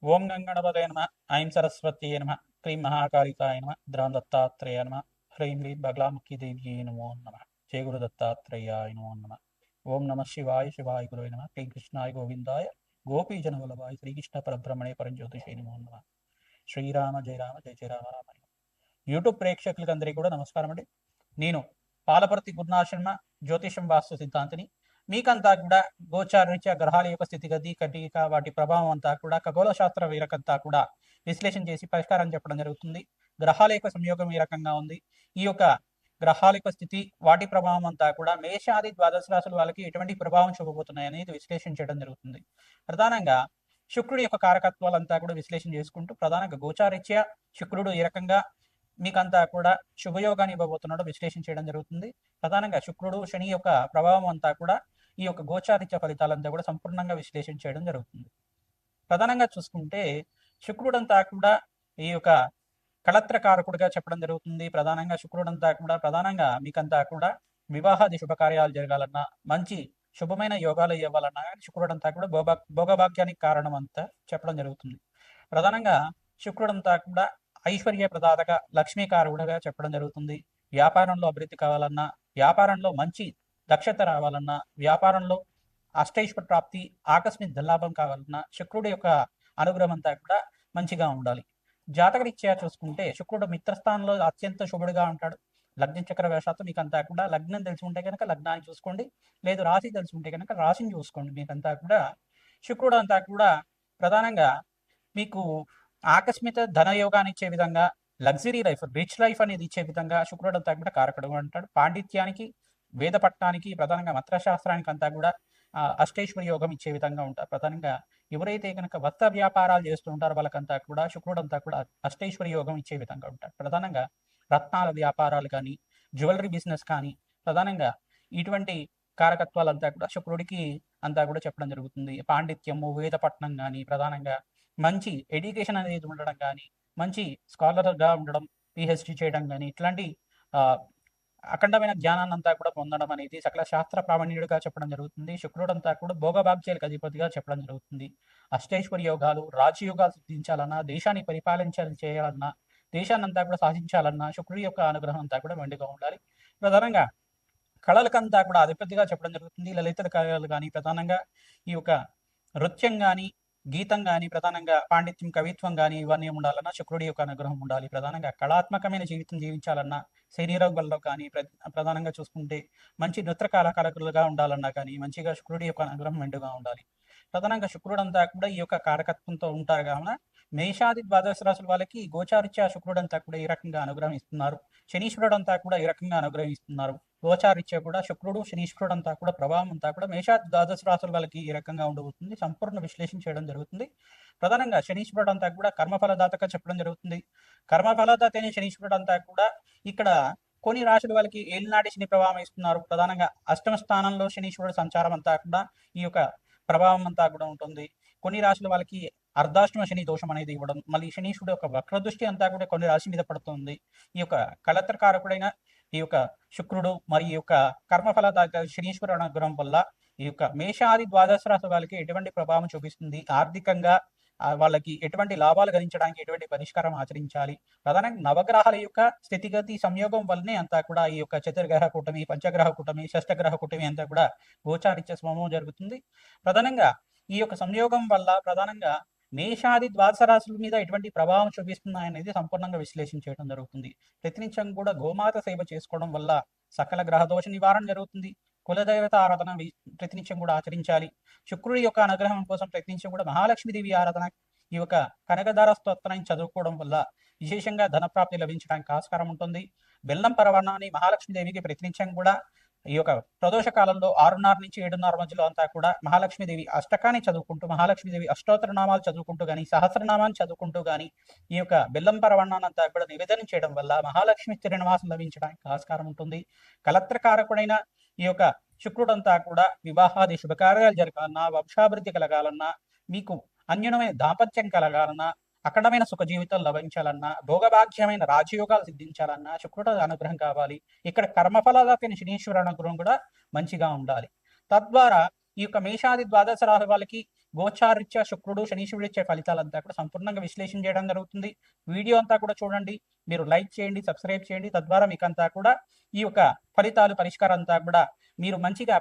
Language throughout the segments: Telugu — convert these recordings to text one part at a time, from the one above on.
ఓం గంగణపతయ నమ. ఐం సరస్వత్యై నమ. క్లీం మహాకాళికాయ నమ. ద్రాం దత్తాత్రేయ నమ. హ్రీం హ్రీం బగలాముఖి దేవ్యై నమో నమ. జయ గురు దత్తాత్రేయాయ నమో నమ. ఓం నమ శివాయ శివాయ గురువే నమ. క్లీం కృష్ణాయ గోవిందాయ గోపీజన వల్లభాయ శ్రీకృష్ణ పరబ్రహ్మణే పరంజ్యోతిషే నమో నమ. శ్రీరామ జయ రామ జయ జయ రామ రామ. యూట్యూబ్ ప్రేక్షకులకి అందరికీ కూడా నమస్కారం అండి. నేను పాలపర్తి గురునాథ్ శర్మ, జ్యోతిషం వాస్తు సిద్ధాంతిని. మీకంతా కూడా గోచారరీత్యా గ్రహాల యొక్క స్థితిగతి కటిక వాటి ప్రభావం అంతా కూడా ఖగోళ శాస్త్ర వీరకంతా కూడా విశ్లేషణ చేసి పరిష్కారం చెప్పడం జరుగుతుంది. గ్రహాల యొక్క సంయోగం ఈ రకంగా ఉంది. ఈ యొక్క గ్రహాల యొక్క స్థితి వాటి ప్రభావం అంతా కూడా మేషాది ద్వాదశ రాశుల వాళ్ళకి ఎటువంటి ప్రభావం చూపబోతున్నాయి అనేది విశ్లేషణ చేయడం జరుగుతుంది. ప్రధానంగా శుక్రుడి యొక్క కారకత్వాలంతా కూడా విశ్లేషణ చేసుకుంటూ ప్రధానంగా గోచారీత్యా శుక్రుడు ఈ రకంగా మీకంతా కూడా శుభయోగాన్ని ఇవ్వబోతున్నాడు విశ్లేషణ చేయడం జరుగుతుంది. ప్రధానంగా శుక్రుడు శని యొక్క ప్రభావం అంతా కూడా ఈ యొక్క గోచారిత్య ఫలితాలంతా కూడా సంపూర్ణంగా విశ్లేషణ చేయడం జరుగుతుంది. ప్రధానంగా చూసుకుంటే శుక్రుడంతా కూడా ఈ యొక్క కళత్రకారకుడిగా చెప్పడం జరుగుతుంది. ప్రధానంగా శుక్రుడంతా కూడా ప్రధానంగా మీకంతా కూడా వివాహాది శుభకార్యాలు జరగాలన్నా, మంచి శుభమైన యోగాలు ఇవ్వాలన్నా శుక్రుడంతా కూడా భోగభాగ్యానికి కారణం అంతా చెప్పడం జరుగుతుంది. ప్రధానంగా శుక్రుడంతా కూడా ఐశ్వర్య ప్రదాతక లక్ష్మీకారకుడిగా చెప్పడం జరుగుతుంది. వ్యాపారంలో అభివృద్ధి కావాలన్నా, వ్యాపారంలో మంచి దక్షత రావాలన్నా, వ్యాపారంలో అష్టైశ్వర ప్రాప్తి ఆకస్మిక ధనలాభం కావాలన్నా శుక్రుడి యొక్క అనుగ్రహం అంతా కూడా మంచిగా ఉండాలి. జాతకరీత్యా చూసుకుంటే శుక్రుడు మిత్రస్థానంలో అత్యంత శుభుడిగా ఉంటాడు. లగ్న చక్ర వేషాత్తు మీకంతా కూడా లగ్నం తెలుసుకుంటే కనుక లగ్నాన్ని చూసుకోండి, లేదు రాశి తెలుసుకుంటే కనుక రాశిని చూసుకోండి. మీకంతా కూడా శుక్రుడు అంతా కూడా ప్రధానంగా మీకు ఆకస్మిక ధనయోగాన్ని ఇచ్చే విధంగా, లగ్జరీ లైఫ్ రిచ్ లైఫ్ అనేది ఇచ్చే విధంగా శుక్రుడు అంతా కూడా కారకుడు అంటాడు. పాండిత్యానికి, వేద పట్టణానికి, ప్రధానంగా మంత్రశాస్త్రానికి అంతా కూడా అష్టైశ్వర యోగం ఇచ్చే విధంగా ఉంటారు. ప్రధానంగా ఎవరైతే కనుక వస్త్ర వ్యాపారాలు చేస్తూ ఉంటారో వాళ్ళకంతా కూడా శుక్రుడు అంతా కూడా అష్టైశ్వర యోగం ఇచ్చే విధంగా ఉంటారు. ప్రధానంగా రత్నాల వ్యాపారాలు కానీ, జ్యువెలరీ బిజినెస్ కానీ, ప్రధానంగా ఇటువంటి కారకత్వాలంతా కూడా శుక్రుడికి అంతా కూడా చెప్పడం జరుగుతుంది. పాండిత్యము, వేద పట్టణం కానీ, ప్రధానంగా మంచి ఎడ్యుకేషన్ అనేది ఉండడం కానీ, మంచి స్కాలర్గా ఉండడం, పిహెచ్డి చేయడం కానీ, ఇట్లాంటి అఖండమైన జ్ఞానాన్ని అంతా కూడా పొందడం అనేది సకల శాస్త్ర ప్రావీణ్యుడిగా చెప్పడం జరుగుతుంది. శుక్రుడు అంతా కూడా భోగభాగ్యాలకు అధిపతిగా చెప్పడం జరుగుతుంది. అష్టైశ్వర్య యోగాలు, రాజయోగాలు సిద్ధించాలన్నా, దేశాన్ని చేయాలన్నా, దేశాన్ని అంతా కూడా సాధించాలన్నా శుక్రుడి యొక్క అనుగ్రహం అంతా కూడా మెండుగా ఉండాలి. ప్రధానంగా కళలకంతా కూడా అధిపతిగా చెప్పడం జరుగుతుంది. లలిత కళలు కానీ, ప్రధానంగా ఈ యొక్క నృత్యం కానీ, గీతం కానీ, ప్రధానంగా పాండిత్యం, కవిత్వం కానీ ఇవన్నీ ఉండాలన్నా శుక్రుడి యొక్క అనుగ్రహం ఉండాలి. ప్రధానంగా కళాత్మకమైన జీవితం జీవించాలన్నా, శరీరంలో కానీ, ప్రధానంగా చూసుకుంటే మంచి నృత్య కళాకారులుగా ఉండాలన్నా కానీ మంచిగా శుక్రుడి యొక్క అనుగ్రహం మెండుగా ఉండాలి. ప్రధానంగా శుక్రుడు అంతా కూడా ఈ యొక్క కారకత్వంతో ఉంటారు కావున మేషాది ద్వాదశ రాశుల వాళ్ళకి గోచారిత్యా శుక్రుడు అంతా కూడా ఈ రకంగా అనుగ్రహం ఇస్తున్నారు. శనీశ్వరుడు అంతా కూడా ఈ రకంగా అనుగ్రహిస్తున్నారు. గోచారిత్య కూడా శుక్రుడు శనీశ్వరుడు అంతా కూడా ప్రభావం అంతా కూడా మేషాది ద్వాదశ రాశుల వాళ్ళకి ఈ రకంగా ఉండబోతుంది. సంపూర్ణ విశ్లేషణ చేయడం జరుగుతుంది. ప్రధానంగా శనీశ్వరుడు అంతా కూడా కర్మఫలదాతగా చెప్పడం జరుగుతుంది. కర్మఫలదాత అయిన శనీశ్వరుడు అంతా కూడా ఇక్కడ కొన్ని రాశుల వాళ్ళకి ఏలినాటి శని ప్రభావం ఇస్తున్నారు. ప్రధానంగా అష్టమ స్థానంలో శనీశ్వరుడు సంచారం అంతా కూడా ఈ యొక్క ప్రభావం అంతా కూడా ఉంటుంది. కొన్ని రాశుల వాళ్ళకి అర్ధాష్టమ శని దోషం అనేది ఇవ్వడం, మళ్ళీ శనీశ్వరుడు యొక్క వక్ర దృష్టి అంతా కూడా కొన్ని రాశి మీద పడుతుంది. ఈ యొక్క కళత్రకారకుడైన ఈ యొక్క శుక్రుడు మరి ఈ యొక్క కర్మఫల శనీశ్వరుడు అనుగ్రహం వల్ల ఈ యొక్క మేషాది ద్వాదశ రాశి వాళ్ళకి ఎటువంటి ప్రభావం చూపిస్తుంది, ఆర్థికంగా వాళ్ళకి ఎటువంటి లాభాలు గణించడానికి ఎటువంటి పరిష్కారం ఆచరించాలి. ప్రధానంగా నవగ్రహాల యొక్క స్థితిగతి సంయోగం వల్లనే అంతా కూడా ఈ యొక్క చతుర్గ్రహ కూటమి, పంచగ్రహ కూటమి, షష్టగ్రహ కూటమి అంతా కూడా గోచారిత్య స్వభావం జరుగుతుంది. ప్రధానంగా ఈ యొక్క సంయోగం వల్ల ప్రధానంగా మేషాది ద్వాదశ రాశుల మీద ఎటువంటి ప్రభావం చూపిస్తున్నాయనేది సంపూర్ణంగా విశ్లేషణ చేయడం జరుగుతుంది. ప్రతినిత్యం కూడా గోమాత సేవ చేసుకోవడం వల్ల సకల గ్రహదోష నివారణ జరుగుతుంది. కులదేవత ఆరాధన ప్రతినిత్యం కూడా ఆచరించాలి. శుక్రుడి యొక్క అనుగ్రహం కోసం ప్రతినిత్యం కూడా మహాలక్ష్మీదేవి ఆరాధన, ఈ యొక్క కనకదార స్తోత్రాన్ని చదువుకోవడం వల్ల విశేషంగా ధనప్రాప్తి లభించడానికి ఆస్కారం ఉంటుంది. బెల్లం పరవణాన్ని మహాలక్ష్మీదేవికి ప్రతినిత్యం కూడా ఈ యొక్క ప్రదోష కాలంలో 6:30 నుంచి 7:30 మధ్యలో అంతా కూడా మహాలక్ష్మీదేవి అష్టకాన్ని చదువుకుంటూ, మహాలక్ష్మీదేవి అష్టోత్తర నామాలు చదువుకుంటూ కానీ, సహస్రనామాన్ని చదువుకుంటూ కానీ ఈ యొక్క బెల్లం పరవణాన్ని అంతా కూడా నివేదన చేయడం వల్ల మహాలక్ష్మి స్థిరనివాసం లభించడానికి ఆస్కారం ఉంటుంది. కలత్రకారకుడైన ఈ యొక్క శుక్రుడంతా కూడా వివాహాది శుభకార్యాలు జరగాలన్నా, వంశాభివృద్ధి కలగాలన్నా, మీకు అన్యోన్యమైన దాంపత్యం కలగాలన్నా, అఖండమైన సుఖ జీవితం లభించాలన్నా, భోగభాగ్యమైన రాజయోగాలు సిద్ధించాలన్నా శుక్రుడు అనుగ్రహం కావాలి. ఇక్కడ కర్మఫలదాతైన శనీశ్వరుడు అనుగ్రహం కూడా మంచిగా ఉండాలి. తద్వారా ఈ యొక్క మేషాది ద్వాదశ రాశి వాళ్ళకి గోచారీత్యా శుక్రుడు శనీశ్వరుడు ఇచ్చే ఫలితాలంతా కూడా సంపూర్ణంగా విశ్లేషణ చేయడం జరుగుతుంది. వీడియో అంతా కూడా చూడండి, మీరు లైక్ చేయండి, సబ్స్క్రైబ్ చేయండి. తద్వారా మీకంతా కూడా ఈ యొక్క ఫలితాలు పరిష్కారం అంతా కూడా మీరు మంచిగా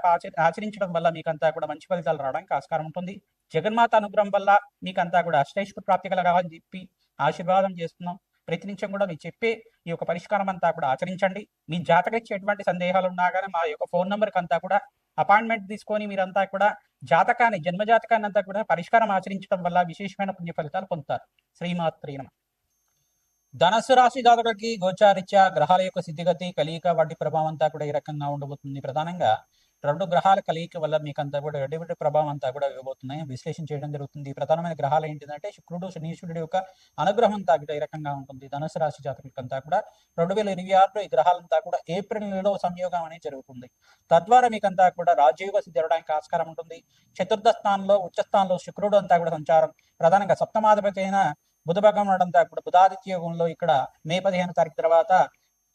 ఆచరించడం వల్ల మీకంతా కూడా మంచి ఫలితాలు రావడానికి ఆస్కారం ఉంటుంది. జగన్మాత అనుగ్రహం వల్ల మీకంతా కూడా అష్టైశ్వర్య ప్రాప్తి కలగాలని చెప్పి ఆశీర్వాదం చేస్తున్నాం. ప్రతి నిమిషం కూడా మీరు చెప్పే ఈ యొక్క పరిష్కారం అంతా కూడా ఆచరించండి. మీ జాతకరీత్యా ఎటువంటి సందేహాలు ఉన్నా కానీ మా యొక్క ఫోన్ నెంబర్కి అంతా కూడా అపాయింట్మెంట్ తీసుకొని మీరంతా కూడా జన్మ జాతకాన్ని అంతా కూడా పరిష్కారం ఆచరించడం వల్ల విశేషమైన పుణ్య ఫలితాలు పొందుతారు. శ్రీమాత్రే నమః. ధనస్సు రాశి జాతకులకి గోచారీత్యా గ్రహాల యొక్క స్థితిగతి, కలియిక, వాటి ప్రభావం అంతా కూడా ఈ రకంగా ఉండబోతుంది. ప్రధానంగా 2 గ్రహాల కలియిక వల్ల మీకంతా కూడా ఎటువంటి ప్రభావం అంతా కూడా ఇవ్వబోతున్నాయి విశ్లేషణ చేయడం జరుగుతుంది. ప్రధానమైన గ్రహాలు ఏంటిదంటే శుక్రుడు, శనీశ్వరుడు యొక్క అనుగ్రహం అంతా కూడా ఈ రకంగా ఉంటుంది. ధనుసు రాశి జాతకులకంతా కూడా 2026లో ఈ గ్రహాలంతా కూడా ఏప్రిల్ నెలలో సంయోగం అనేది జరుగుతుంది. తద్వారా మీకంతా కూడా రాజయోగ సిద్ధి జరగడానికి ఆస్కారం ఉంటుంది. చతుర్థ స్థానంలో, ఉచ్చ స్థానంలో శుక్రుడు అంతా కూడా సంచారం, ప్రధానంగా సప్తమాధిపతి అయిన బుధ భగవానుడు అంతా కూడా బుధాదిత్య యోగంలో ఇక్కడ మే 15 తారీఖు తర్వాత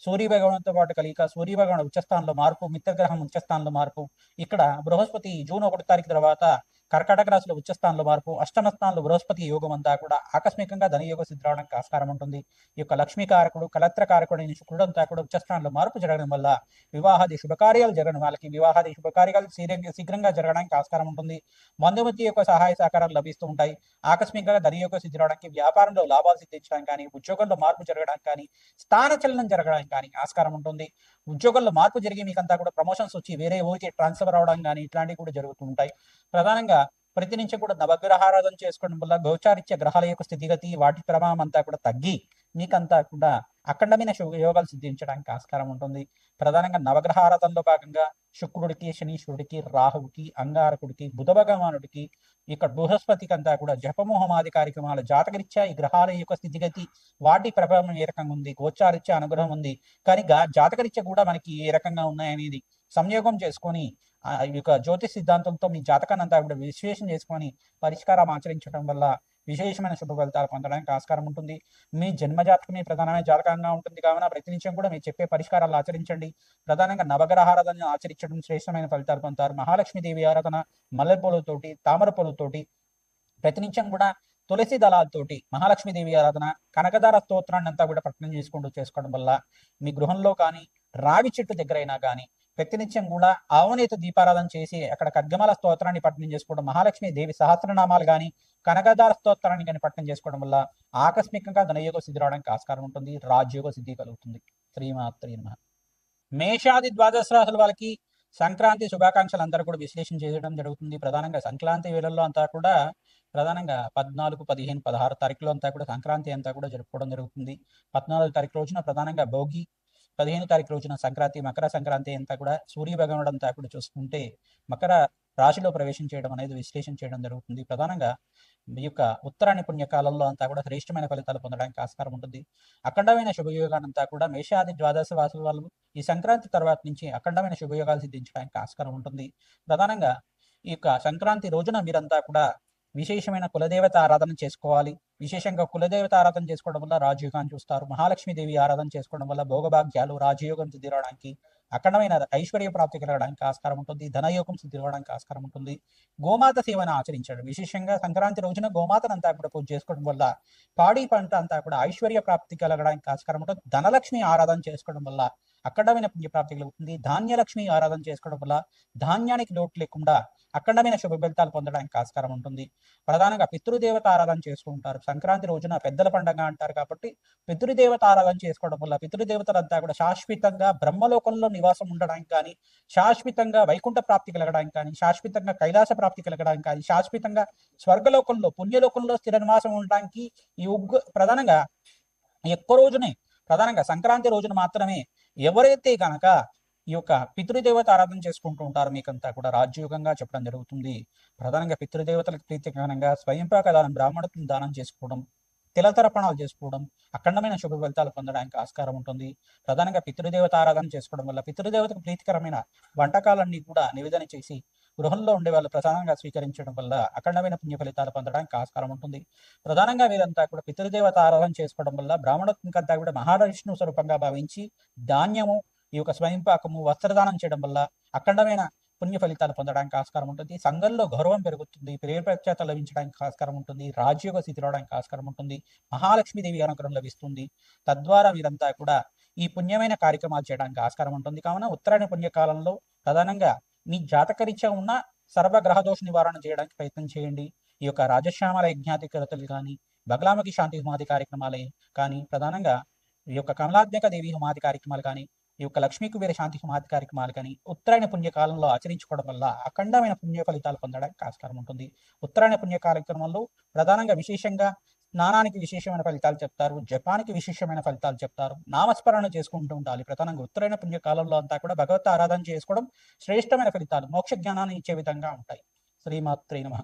సూర్య భగవానుడితో పాటు కలిక సూర్య భగవానుడు ఉచ్చస్థానంలో మార్పు, మిత్రగ్రహం ఉచ్చస్థానంలో మార్పు, ఇక్కడ బృహస్పతి జూన్ 1 తారీఖు తర్వాత కర్కాటక రాశిలో ఉచ్చస్థానంలో మార్పు, అష్టమ స్థానంలో బృహస్పతి యోగం అంతా కూడా ఆకస్మికంగా ధనయోగ సిద్ధి రావడానికి ఆస్కారం ఉంటుంది. ఈ యొక్క లక్ష్మీకారకుడు, కలత్రకారకుడు అయిన శుక్రుడు అంతా కూడా ఉచ్చస్థానంలో మార్పు జరగడం వల్ల వివాహాది శుభకార్యాలు జరగడం, వాళ్ళకి వివాహాది శుభకార్యాలు శీఘ్రంగా జరగడానికి ఆస్కారం ఉంటుంది. బంధుమతి యొక్క సహాయ సహకారాలు లభిస్తూ ఉంటాయి. ఆకస్మికంగా ధనయోగ సిద్ధి రావడానికి, వ్యాపారంలో లాభాలు సిద్ధించడానికి కానీ, ఉద్యోగంలో మార్పు జరగడానికి కానీ, స్థానచలనం జరగడానికి కానీ ఆస్కారం ఉంటుంది. ఉద్యోగంలో మార్పు జరిగి మీకంతా కూడా ప్రమోషన్స్ వచ్చి వేరే ఊరికి ట్రాన్స్ఫర్ అవడం కానీ ఇట్లాంటివి కూడా జరుగుతూ ఉంటాయి. ప్రధానంగా ప్రతి నుంచి కూడా నవగ్రహారాధన చేసుకోవడం వల్ల గోచారిత్య గ్రహాల యొక్క స్థితిగతి, వాటి ప్రభావం అంతా కూడా తగ్గి మీకంతా కూడా అఖండమైన యోగాలు సిద్ధించడానికి ఆస్కారం ఉంటుంది. ప్రధానంగా నవగ్రహారాధనలో భాగంగా శుక్రుడికి, శనీశ్వరుడికి, రాహువుకి, అంగారకుడికి, బుధ భగవానుడికి, ఇక్కడ బృహస్పతికి అంతా కూడా జపమోహమాది కార్యక్రమాల జాతకరీత్యా ఈ గ్రహాల యొక్క స్థితిగతి, వాటి ప్రభావం ఏ రకంగా ఉంది, గోచారిత్య అనుగ్రహం ఉంది, కానీ జాతకరీత్య కూడా మనకి ఏ రకంగా ఉన్నాయనేది సంయోగం చేసుకొని ఈ యొక్క జ్యోతిష్ సిద్ధాంతంతో మీ జాతకాన్ని అంతా కూడా విశ్లేషణ చేసుకొని పరిష్కారం ఆచరించడం వల్ల విశేషమైన శుభ ఫలితాలు పొందడానికి ఆస్కారం ఉంటుంది. మీ జన్మ జాతకమే ప్రధానమైన జాతకంగా ఉంటుంది కావున ప్రతి నిమిషం కూడా మీరు చెప్పే పరిష్కారాలు ఆచరించండి. ప్రధానంగా నవగ్రహారాధన ఆచరించడం శ్రేష్టమైన ఫలితాలు పొందుతారు. మహాలక్ష్మీదేవి ఆరాధన మల్లెపూలతోటి, తామర పూలతోటి, ప్రతి నిమిషం కూడా తులసి దళాలతోటి మహాలక్ష్మీదేవి ఆరాధన, కనకదార స్తోత్రాన్ని అంతా కూడా పఠనం చేసుకోవడం వల్ల మీ గృహంలో కానీ, రావి చెట్టు దగ్గరైనా కానీ ప్రతినిత్యం కూడా ఆవనేత దీపారాధన చేసి అక్కడ ఖడ్గమాల స్తోత్రాన్ని పఠనం చేసుకోవడం, మహాలక్ష్మి దేవి సహస్రనామాలు కానీ, కనకదార స్తోత్రాన్ని కానీ పఠనం చేసుకోవడం వల్ల ఆకస్మికంగా ధనయోగ సిద్ధి రావడానికి ఆస్కారం ఉంటుంది. రాజయోగ సిద్ధి కలుగుతుంది. శ్రీమాత్రే నమః. మేషాది ద్వాదశ రాశుల వాళ్ళకి సంక్రాంతి శుభాకాంక్షలు అందరూ కూడా విశ్లేషణ చేయడం జరుగుతుంది. ప్రధానంగా సంక్రాంతి వేళల్లో అంతా కూడా ప్రధానంగా 14, 15, 16 తారీఖులో అంతా కూడా సంక్రాంతి అంతా కూడా జరుపుకోవడం జరుగుతుంది. 14వ తారీఖు రోజున ప్రధానంగా భోగి, 15వ తారీఖు రోజున సంక్రాంతి, మకర సంక్రాంతి అంతా కూడా సూర్య భగవానుడు అంతా కూడా చూసుకుంటే మకర రాశిలో ప్రవేశం చేయడం అనేది విశ్లేషణ చేయడం జరుగుతుంది. ప్రధానంగా ఈ యొక్క ఉత్తరాయణ పుణ్యకాలంలో అంతా కూడా శ్రేష్టమైన ఫలితాలు పొందడానికి ఆస్కారం ఉంటుంది. అఖండమైన శుభయోగానంతా కూడా మేషాది ద్వాదశ రాశుల వాళ్ళు ఈ సంక్రాంతి తర్వాత నుంచి అఖండమైన శుభయోగాలు సిద్ధించడానికి ఆస్కారం ఉంటుంది. ప్రధానంగా ఈ యొక్క సంక్రాంతి రోజున మీరంతా కూడా విశేషమైన కులదేవత ఆరాధన చేసుకోవాలి. విశేషంగా కులదేవత ఆరాధన చేసుకోవడం వల్ల రాజయోగాన్ని చూస్తారు. మహాలక్ష్మీదేవి ఆరాధన చేసుకోవడం వల్ల భోగభాగ్యాలు, రాజయోగం సిద్ధి రావడానికి, అఖండమైన ఐశ్వర్య ప్రాప్తి కలగడానికి ఆస్కారం ఉంటుంది. ధనయోగం సిద్ధి రావడానికి ఆస్కారం ఉంటుంది. గోమాత సేవను ఆచరించడం, విశేషంగా సంక్రాంతి రోజున గోమాతను అంతా కూడా పూజ చేసుకోవడం వల్ల పాడి పంట అంతా కూడా ఐశ్వర్య ప్రాప్తి కలగడానికి ఆస్కారం ఉంటుంది. ధనలక్ష్మి ఆరాధన చేసుకోవడం వల్ల అఖండమైన పుణ్యప్రాప్తి కలుగుతుంది. ధాన్యలక్ష్మి ఆరాధన చేసుకోవడం వల్ల ధాన్యానికి లోటు లేకుండా అఖండమైన శుభ ఫలితాలు పొందడానికి ఆస్కారం ఉంటుంది. ప్రధానంగా పితృదేవత ఆరాధన చేసుకుంటారు. సంక్రాంతి రోజున పెద్దల పండుగ అంటారు కాబట్టి పితృదేవత ఆరాధన చేసుకోవడం వల్ల పితృదేవతలంతా కూడా శాశ్వతంగా బ్రహ్మలోకంలో నివాసం ఉండడానికి కానీ, శాశ్వతంగా వైకుంఠ ప్రాప్తి కలగడానికి కానీ, శాశ్వతంగా కైలాస ప్రాప్తి కలగడానికి కానీ, శాశ్వతంగా స్వర్గలోకంలో పుణ్యలోకంలో స్థిర నివాసం ఉండడానికి ఈ ప్రధానంగా ఎక్కువ రోజునే ప్రధానంగా సంక్రాంతి రోజున మాత్రమే ఎవరైతే కనుక ఈ యొక్క పితృదేవత ఆరాధన చేసుకుంటూ ఉంటారు మీకంతా కూడా రాజయోగంగా చెప్పడం జరుగుతుంది. ప్రధానంగా పితృదేవతలకు ప్రీతికరంగా స్వయంపాక దానం, బ్రాహ్మణత్వం దానం చేసుకోవడం, తిలతర్పణాలు చేసుకోవడం అఖండమైన శుభ ఫలితాలు పొందడానికి ఆస్కారం ఉంటుంది. ప్రధానంగా పితృదేవత ఆరాధన చేసుకోవడం వల్ల పితృదేవతకు ప్రీతికరమైన వంటకాలన్నీ కూడా నివేదన చేసి గృహంలో ఉండే వాళ్ళు ప్రధానంగా స్వీకరించడం వల్ల అఖండమైన పుణ్య ఫలితాలు పొందడానికి ఆస్కారం ఉంటుంది. ప్రధానంగా వీరంతా కూడా పితృదేవత ఆరాధన చేసుకోవడం వల్ల బ్రాహ్మణత్వంకంతా కూడా మహావిష్ణు స్వరూపంగా భావించి ధాన్యము, ఈ యొక్క స్వయంపాకము, వస్త్రదానం చేయడం వల్ల అఖండమైన పుణ్య ఫలితాలు పొందడానికి ఆస్కారం ఉంటుంది. సంఘంలో గౌరవం పెరుగుతుంది. పేరు ప్రఖ్యాతలు లభించడానికి ఆస్కారం ఉంటుంది. రాజయోగ స్థితి రావడానికి ఆస్కారం ఉంటుంది. మహాలక్ష్మీదేవి అనుగ్రహం లభిస్తుంది. తద్వారా వీరంతా కూడా ఈ పుణ్యమైన కార్యక్రమాలు చేయడానికి ఆస్కారం ఉంటుంది. కావున ఉత్తరాయణ పుణ్యకాలంలో ప్రధానంగా మీ జాతకరీత్యా ఉన్న సర్వగ్రహ దోష నివారణ చేయడానికి ప్రయత్నం చేయండి. ఈ యొక్క రాజశ్యామల యజ్ఞాధికరతలు కానీ, బగలాముఖి శాంతి హోమాది కార్యక్రమాలే కానీ, ప్రధానంగా ఈ యొక్క కమలాత్మక దేవి హోమాది కార్యక్రమాలు కానీ, ఈ యొక్క లక్ష్మీ కుబేర శాంతి హోమాది కార్యక్రమాలు కానీ ఉత్తరాయణ పుణ్యకాలంలో ఆచరించుకోవడం వల్ల అఖండమైన పుణ్య ఫలితాలు పొందడానికి ఆస్కారం ఉంటుంది. ఉత్తరాయణ పుణ్య కార్యక్రమంలో ప్రధానంగా విశేషంగా స్నానానికి విశేషమైన ఫలితాలు చెప్తారు, జపానికి విశేషమైన ఫలితాలు చెప్తారు. నామస్మరణ చేసుకుంటూ ఉండాలి. ప్రధానంగా ఉత్తరాయణ పుణ్యకాలంలో అంతా కూడా భగవత్ ఆరాధన చేసుకోవడం శ్రేష్టమైన ఫలితాలు, మోక్ష జ్ఞానాన్ని ఇచ్చే విధంగా ఉంటాయి. శ్రీమాత్రే నమః.